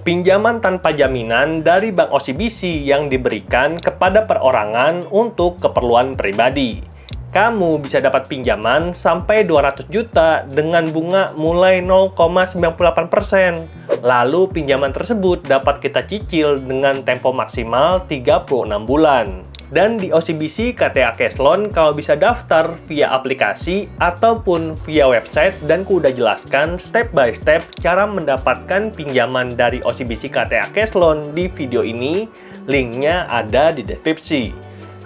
Pinjaman tanpa jaminan dari Bank OCBC yang diberikan kepada perorangan untuk keperluan pribadi. Kamu bisa dapat pinjaman sampai 200 juta dengan bunga mulai 0,98%. Lalu pinjaman tersebut dapat kita cicil dengan tempo maksimal 36 bulan. Dan di OCBC KTA Cash Loan, kau bisa daftar via aplikasi ataupun via website, dan ku udah jelaskan step by step cara mendapatkan pinjaman dari OCBC KTA Cash Loan di video ini. Linknya ada di deskripsi.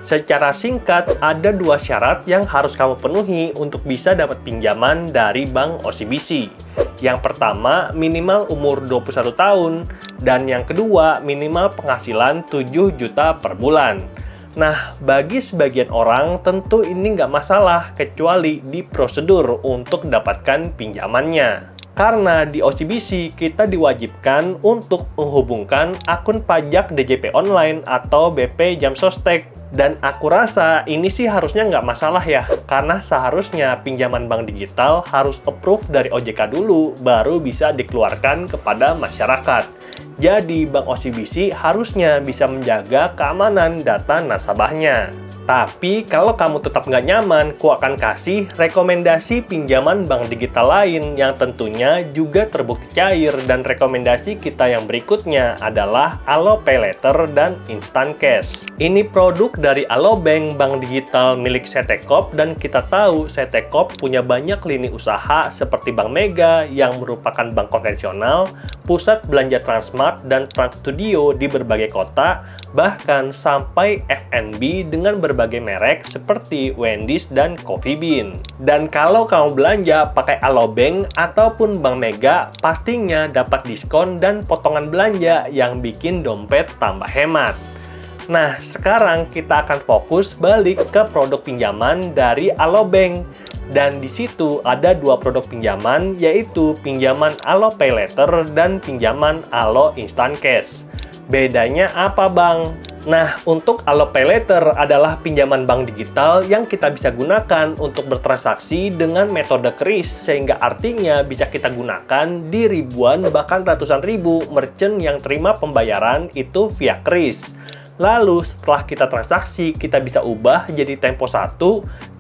Secara singkat, ada 2 syarat yang harus kamu penuhi untuk bisa dapat pinjaman dari Bank OCBC. Yang pertama, minimal umur 21 tahun, dan yang kedua, minimal penghasilan 7 juta per bulan. Nah, bagi sebagian orang tentu ini nggak masalah kecuali di prosedur untuk dapatkan pinjamannya. Karena di OCBC kita diwajibkan untuk menghubungkan akun pajak DJP online atau BP Jam Sostek. Dan aku rasa ini sih harusnya nggak masalah ya, karena seharusnya pinjaman bank digital harus approve dari OJK dulu, baru bisa dikeluarkan kepada masyarakat. Jadi, Bank OCBC harusnya bisa menjaga keamanan data nasabahnya. Tapi, kalau kamu tetap nggak nyaman, ku akan kasih rekomendasi pinjaman bank digital lain yang tentunya juga terbukti cair, dan rekomendasi kita yang berikutnya adalah Alo Pay Later dan Instant Cash. Ini produk dari Alobank, bank digital milik CT Corp, dan kita tahu CT Corp punya banyak lini usaha seperti Bank Mega yang merupakan bank konvensional, pusat belanja Transmart dan Trans Studio di berbagai kota, bahkan sampai F&B dengan berbagai merek seperti Wendy's dan Coffee Bean. Dan kalau kamu belanja pakai Alobank ataupun Bank Mega, pastinya dapat diskon dan potongan belanja yang bikin dompet tambah hemat. Nah, sekarang kita akan fokus balik ke produk pinjaman dari Alobank. Dan di situ ada 2 produk pinjaman, yaitu pinjaman Alo Pay Later dan pinjaman Alo Instant Cash. Bedanya apa, Bang? Nah, untuk Alo Pay Later adalah pinjaman bank digital yang kita bisa gunakan untuk bertransaksi dengan metode kris, sehingga artinya bisa kita gunakan di ribuan bahkan ratusan ribu merchant yang terima pembayaran itu via kris. Lalu setelah kita transaksi, kita bisa ubah jadi tempo 1,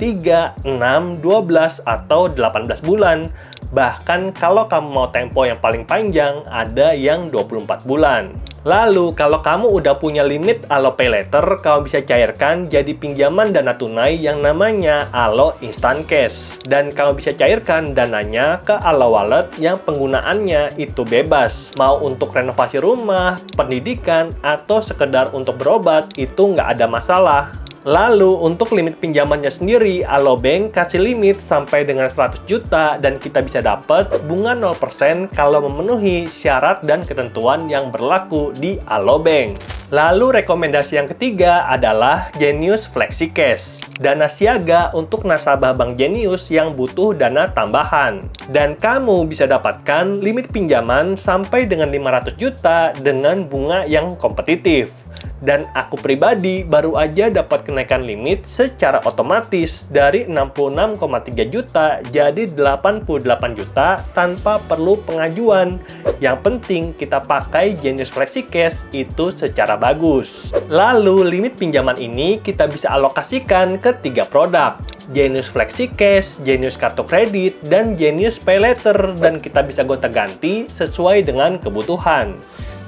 3, 6, 12, atau 18 bulan. Bahkan kalau kamu mau tempo yang paling panjang, ada yang 24 bulan. Lalu, kalau kamu udah punya limit Alo Pay Later, kamu bisa cairkan jadi pinjaman dana tunai yang namanya Alo Instant Cash. Dan kamu bisa cairkan dananya ke Alo Wallet yang penggunaannya itu bebas. Mau untuk renovasi rumah, pendidikan, atau sekedar untuk berobat, itu nggak ada masalah. Lalu, untuk limit pinjamannya sendiri, Alobank kasih limit sampai dengan 100 juta dan kita bisa dapat bunga 0% kalau memenuhi syarat dan ketentuan yang berlaku di Alobank. Lalu, rekomendasi yang ketiga adalah Genius Flexi Cash. Dana siaga untuk nasabah Bank Genius yang butuh dana tambahan. Dan kamu bisa dapatkan limit pinjaman sampai dengan 500 juta dengan bunga yang kompetitif. Dan aku pribadi baru aja dapat kenaikan limit secara otomatis dari 66,3 juta jadi 88 juta tanpa perlu pengajuan. Yang penting kita pakai Genius Flexi Cash itu secara bagus. Lalu limit pinjaman ini kita bisa alokasikan ke 3 produk. Genius Flexi Cash, Genius Kartu Kredit, dan Genius Pay Later, dan kita bisa gonta-ganti sesuai dengan kebutuhan.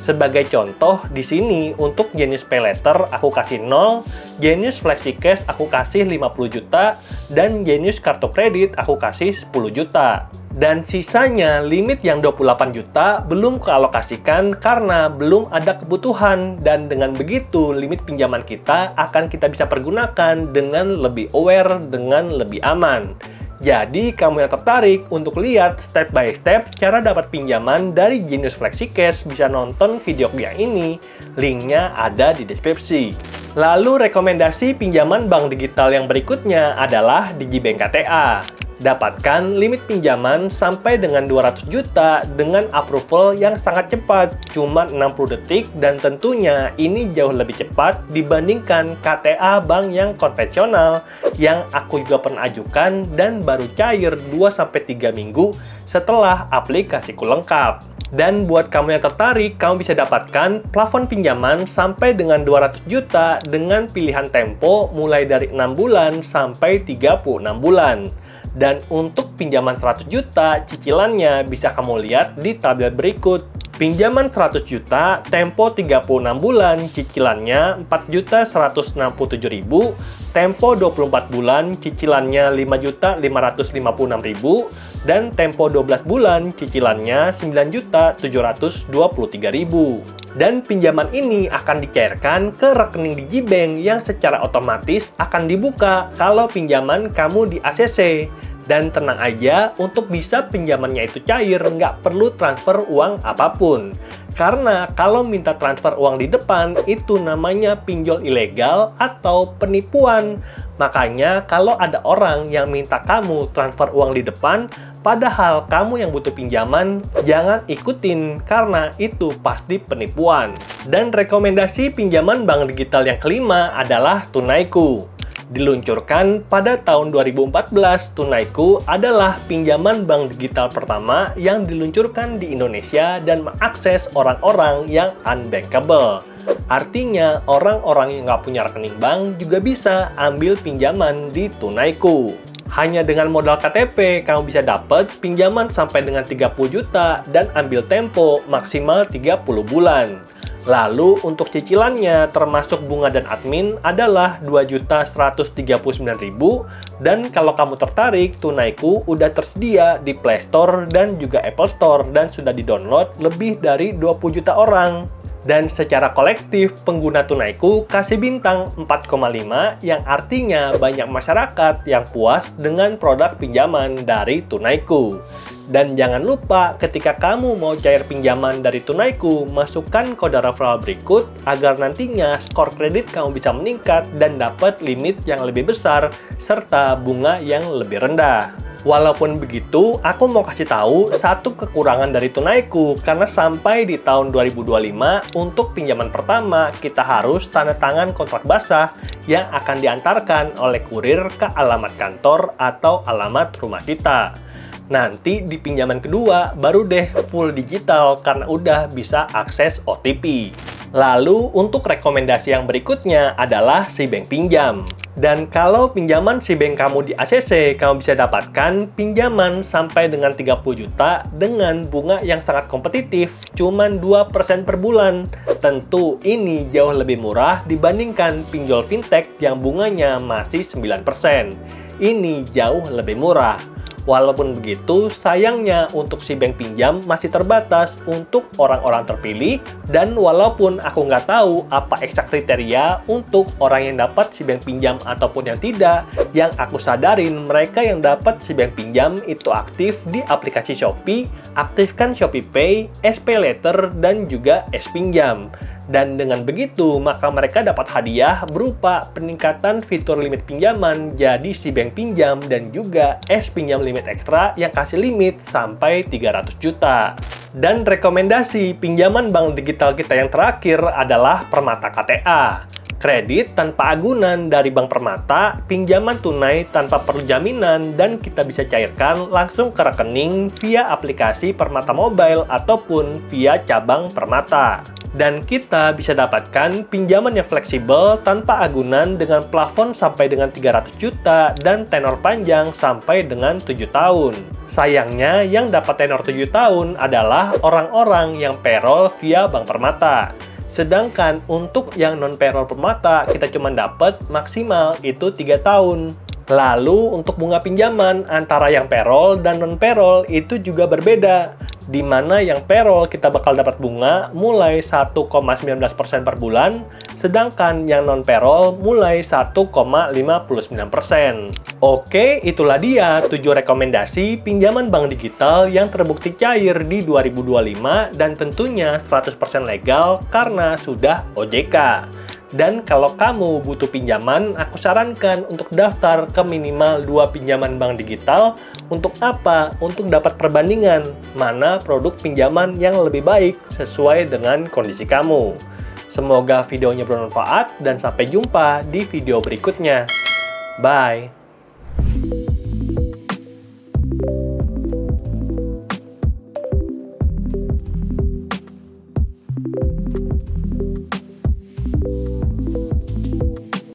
Sebagai contoh, di sini untuk Genius Pay Later aku kasih 0, Genius Flexi Cash aku kasih 50 juta, dan Genius Kartu Kredit aku kasih 10 juta. Dan sisanya limit yang 28 juta belum kealokasikan karena belum ada kebutuhan, dan dengan begitu limit pinjaman kita akan kita bisa pergunakan dengan lebih aware, dengan lebih aman. Jadi, kamu yang tertarik untuk lihat step by step cara dapat pinjaman dari Genius Flexi Cash bisa nonton video yang ini. Linknya ada di deskripsi. Lalu, rekomendasi pinjaman bank digital yang berikutnya adalah Digibank KTA. Dapatkan limit pinjaman sampai dengan 200 juta dengan approval yang sangat cepat, cuma 60 detik, dan tentunya ini jauh lebih cepat dibandingkan KTA bank yang konvensional yang aku juga pernah ajukan dan baru cair 2-3 minggu setelah aplikasiku lengkap. Dan buat kamu yang tertarik, kamu bisa dapatkan plafon pinjaman sampai dengan 200 juta dengan pilihan tempo mulai dari 6 bulan sampai 36 bulan. Dan untuk pinjaman 100 juta, cicilannya bisa kamu lihat di tabel berikut. Pinjaman 100 juta, tempo 36 bulan, cicilannya 4.167.000, tempo 24 bulan, cicilannya 5.556.000, dan tempo 12 bulan, cicilannya 9.723.000. Dan pinjaman ini akan dicairkan ke rekening Digibank yang secara otomatis akan dibuka kalau pinjaman kamu di ACC. Dan tenang aja, untuk bisa pinjamannya itu cair, nggak perlu transfer uang apapun. Karena kalau minta transfer uang di depan, itu namanya pinjol ilegal atau penipuan. Makanya kalau ada orang yang minta kamu transfer uang di depan, padahal kamu yang butuh pinjaman, jangan ikutin, karena itu pasti penipuan. Dan rekomendasi pinjaman bank digital yang kelima adalah Tunaiku. Diluncurkan pada tahun 2014, Tunaiku adalah pinjaman bank digital pertama yang diluncurkan di Indonesia dan mengakses orang-orang yang unbankable. Artinya, orang-orang yang nggak punya rekening bank juga bisa ambil pinjaman di Tunaiku. Hanya dengan modal KTP, kamu bisa dapat pinjaman sampai dengan 30 juta dan ambil tempo maksimal 30 bulan. Lalu untuk cicilannya termasuk bunga dan admin adalah 2.139.000 dan kalau kamu tertarik, Tunaiku udah tersedia di Play Store dan juga Apple Store dan sudah di-download lebih dari 20 juta orang. Dan secara kolektif, pengguna Tunaiku kasih bintang 4,5 yang artinya banyak masyarakat yang puas dengan produk pinjaman dari Tunaiku. Dan jangan lupa ketika kamu mau cair pinjaman dari Tunaiku, masukkan kode referral berikut agar nantinya skor kredit kamu bisa meningkat dan dapat limit yang lebih besar serta bunga yang lebih rendah. Walaupun begitu, aku mau kasih tahu satu kekurangan dari Tunaiku karena sampai di tahun 2025 untuk pinjaman pertama kita harus tanda tangan kontrak basah yang akan diantarkan oleh kurir ke alamat kantor atau alamat rumah kita. Nanti di pinjaman kedua baru deh full digital karena udah bisa akses OTP. Lalu untuk rekomendasi yang berikutnya adalah Sibank Pinjam. Dan kalau pinjaman Sibank kamu di ACC, kamu bisa dapatkan pinjaman sampai dengan 30 juta dengan bunga yang sangat kompetitif, cuman 2% per bulan. Tentu ini jauh lebih murah dibandingkan pinjol fintech yang bunganya masih 9%. Ini jauh lebih murah. Walaupun begitu, sayangnya untuk Sibank Pinjam masih terbatas untuk orang-orang terpilih dan walaupun aku nggak tahu apa eksak kriteria untuk orang yang dapat Sibank Pinjam ataupun yang tidak, yang aku sadarin mereka yang dapat Sibank Pinjam itu aktif di aplikasi Shopee, aktifkan Shopee Pay, SPayLater, dan juga S-Pinjam. Dan dengan begitu, maka mereka dapat hadiah berupa peningkatan fitur limit pinjaman jadi Sibank Pinjam dan juga S-Pinjam limit ekstra yang kasih limit sampai 300 juta. Dan rekomendasi pinjaman bank digital kita yang terakhir adalah Permata KTA. Kredit tanpa agunan dari Bank Permata, pinjaman tunai tanpa perlu jaminan, dan kita bisa cairkan langsung ke rekening via aplikasi Permata Mobile ataupun via cabang Permata. Dan kita bisa dapatkan pinjaman yang fleksibel tanpa agunan dengan plafon sampai dengan 300 juta dan tenor panjang sampai dengan 7 tahun. Sayangnya yang dapat tenor 7 tahun adalah orang-orang yang payroll via Bank Permata. Sedangkan untuk yang non-payroll Permata, kita cuma dapat maksimal itu 3 tahun. Lalu untuk bunga pinjaman antara yang payroll dan non-payroll itu juga berbeda. Di mana yang payroll kita bakal dapat bunga mulai 1,19% per bulan, sedangkan yang non-payroll mulai 1,59%. Oke, itulah dia 7 rekomendasi pinjaman bank digital yang terbukti cair di 2025 dan tentunya 100% legal karena sudah OJK. Dan kalau kamu butuh pinjaman, aku sarankan untuk daftar ke minimal 2 pinjaman bank digital. Untuk apa? Untuk dapat perbandingan mana produk pinjaman yang lebih baik sesuai dengan kondisi kamu. Semoga videonya bermanfaat dan sampai jumpa di video berikutnya. Bye!